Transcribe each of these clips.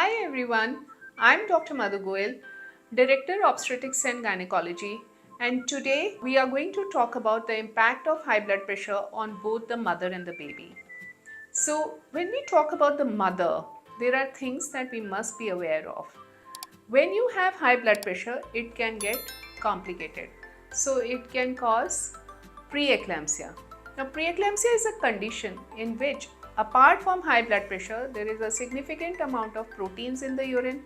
Hi everyone, I'm Dr. Madhu Goel, Director Obstetrics and Gynecology, and today we are going to talk about the impact of high blood pressure on both the mother and the baby. So, when we talk about the mother, there are things that we must be aware of. When you have high blood pressure, it can get complicated. So, it can cause preeclampsia. Now, preeclampsia is a condition in which, apart from high blood pressure, there is a significant amount of proteins in the urine,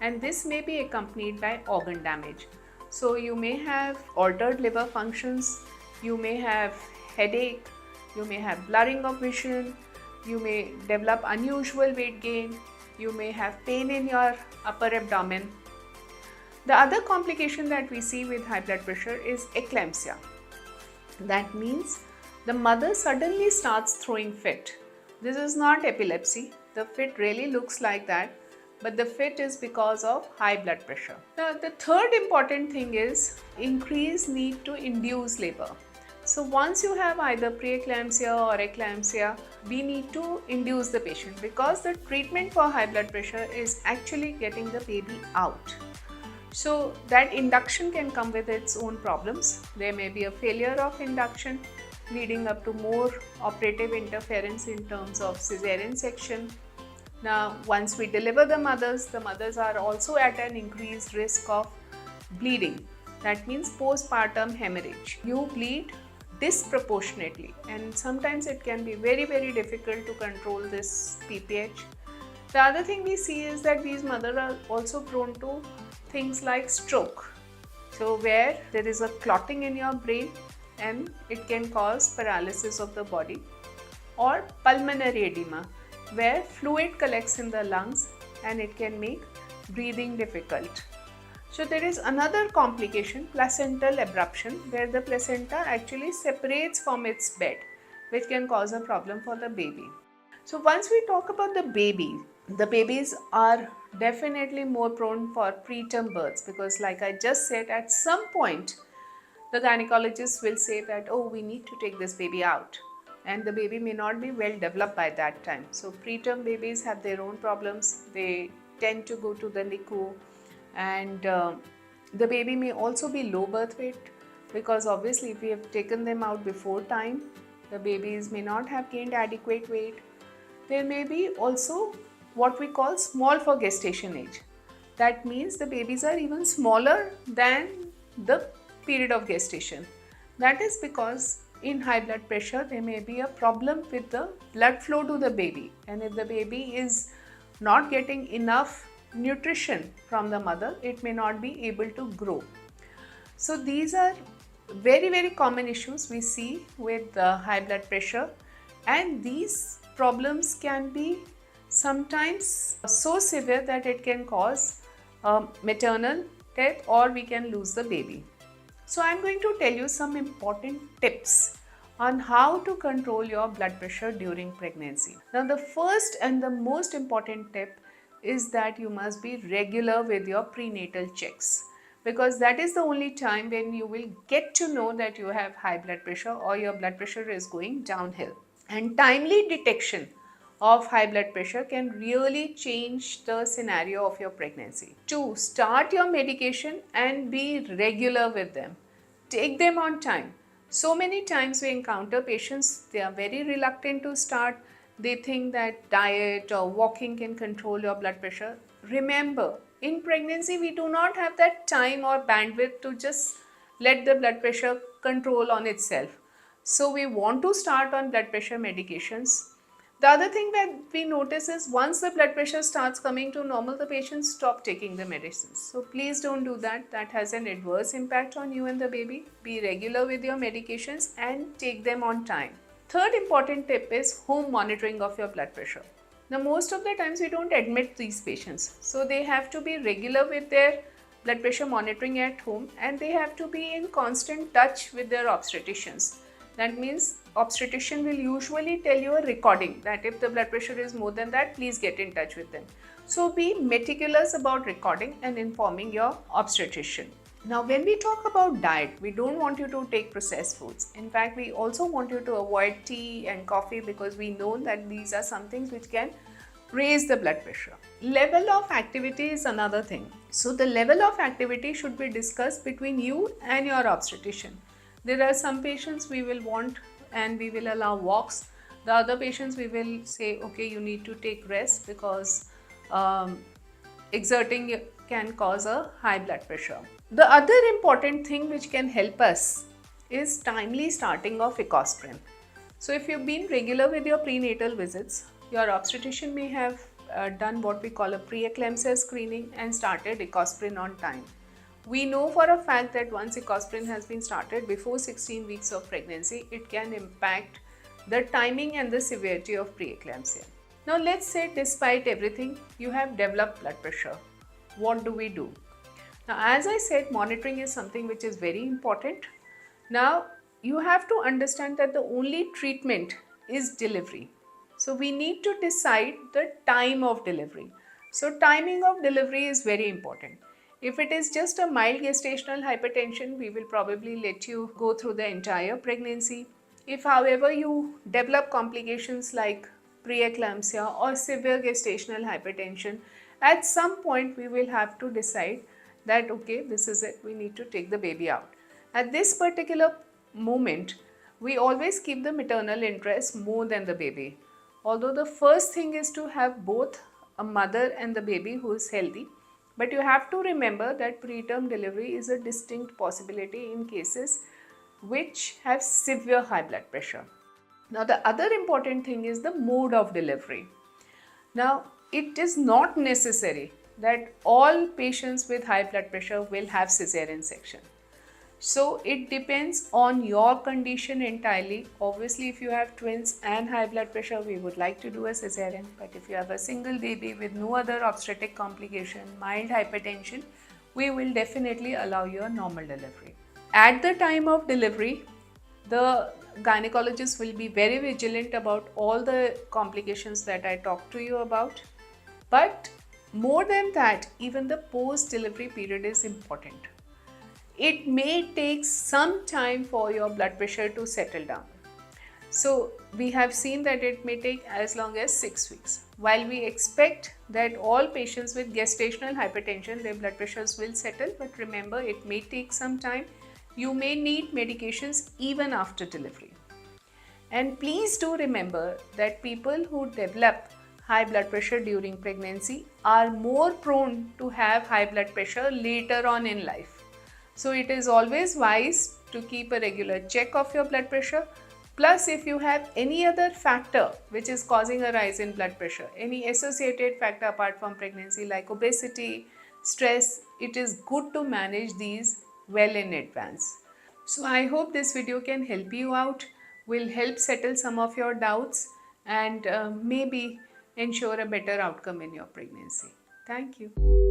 and this may be accompanied by organ damage. So, you may have altered liver functions, you may have headache, you may have blurring of vision, you may develop unusual weight gain, you may have pain in your upper abdomen. The other complication that we see with high blood pressure is eclampsia. That means the mother suddenly starts throwing fit. This is not epilepsy. The fit really looks like that, but the fit is because of high blood pressure. Now, the third important thing is increased need to induce labor. So once you have either preeclampsia or eclampsia, we need to induce the patient because the treatment for high blood pressure is actually getting the baby out. So that induction can come with its own problems. There may be a failure of induction leading up to more operative interference in terms of cesarean section. Now, once we deliver the mothers are also at an increased risk of bleeding. That means postpartum hemorrhage. You bleed disproportionately, and sometimes it can be very difficult to control this PPH. The other thing we see is that these mothers are also prone to things like stroke. So where there is a clotting in your brain and it can cause paralysis of the body, or pulmonary edema where fluid collects in the lungs and it can make breathing difficult. So there is another complication, placental abruption, where the placenta actually separates from its bed, which can cause a problem for the baby. So once we talk about the babies are definitely more prone for preterm births because, like I just said, at some point the gynecologist will say that, oh, we need to take this baby out, and the baby may not be well developed by that time. So preterm babies have their own problems. They tend to go to the NICU, and the baby may also be low birth weight because obviously if we have taken them out before time, the babies may not have gained adequate weight. There may be also what we call small for gestation age. That means the babies are even smaller than the period of gestation. That is because in high blood pressure there may be a problem with the blood flow to the baby, and if the baby is not getting enough nutrition from the mother, it may not be able to grow. So these are very common issues we see with high blood pressure, and these problems can be sometimes so severe that it can cause maternal death or we can lose the baby. So I am going to tell you some important tips on how to control your blood pressure during pregnancy. Now, the first and the most important tip is that you must be regular with your prenatal checks, because that is the only time when you will get to know that you have high blood pressure or your blood pressure is going downhill. And timely detection of high blood pressure can really change the scenario of your pregnancy. 2. Start your medication and be regular with them. Take them on time. So many times we encounter patients, they are very reluctant to start. They think that diet or walking can control your blood pressure. Remember, in pregnancy we do not have that time or bandwidth to just let the blood pressure control on itself. So we want to start on blood pressure medications. The other thing that we notice is once the blood pressure starts coming to normal, the patients stop taking the medicines. So please don't do that. That has an adverse impact on you and the baby. Be regular with your medications and take them on time. Third important tip is home monitoring of your blood pressure. Now, most of the times we don't admit these patients. So they have to be regular with their blood pressure monitoring at home, and they have to be in constant touch with their obstetricians. That means obstetrician will usually tell you a recording that if the blood pressure is more than that, please get in touch with them. So be meticulous about recording and informing your obstetrician. Now, when we talk about diet, we don't want you to take processed foods. In fact, we also want you to avoid tea and coffee because we know that these are some things which can raise the blood pressure. Level of activity is another thing. So the level of activity should be discussed between you and your obstetrician. There are some patients we will want and we will allow walks. The other patients we will say, okay, you need to take rest because exerting can cause a high blood pressure. The other important thing which can help us is timely starting of ecosprin. So if you've been regular with your prenatal visits, your obstetrician may have done what we call a preeclampsia screening and started ecosprin on time. We know for a fact that once ecosprin has been started before 16 weeks of pregnancy, it can impact the timing and the severity of preeclampsia. Now let's say despite everything, you have developed blood pressure. What do we do? Now as I said, monitoring is something which is very important. Now you have to understand that the only treatment is delivery. So we need to decide the time of delivery. So timing of delivery is very important. If it is just a mild gestational hypertension, we will probably let you go through the entire pregnancy. If however you develop complications like preeclampsia or severe gestational hypertension, at some point we will have to decide that okay, this is it, we need to take the baby out. At this particular moment, we always keep the maternal interest more than the baby. Although the first thing is to have both a mother and the baby who is healthy, but you have to remember that preterm delivery is a distinct possibility in cases which have severe high blood pressure. Now the other important thing is the mode of delivery. Now it is not necessary that all patients with high blood pressure will have cesarean section. So it depends on your condition entirely. Obviously, if you have twins and high blood pressure, we would like to do a cesarean. But if you have a single baby with no other obstetric complication, mild hypertension, we will definitely allow you a normal delivery. At the time of delivery, the gynecologist will be very vigilant about all the complications that I talked to you about. But more than that, even the post-delivery period is important. It may take some time for your blood pressure to settle down. So we have seen that it may take as long as 6 weeks. While we expect that all patients with gestational hypertension, their blood pressures will settle, but remember it may take some time. You may need medications even after delivery. And please do remember that people who develop high blood pressure during pregnancy are more prone to have high blood pressure later on in life. So it is always wise to keep a regular check of your blood pressure. Plus, if you have any other factor which is causing a rise in blood pressure, any associated factor apart from pregnancy like obesity, stress, it is good to manage these well in advance. So I hope this video can help you out, will help settle some of your doubts and maybe ensure a better outcome in your pregnancy. Thank you.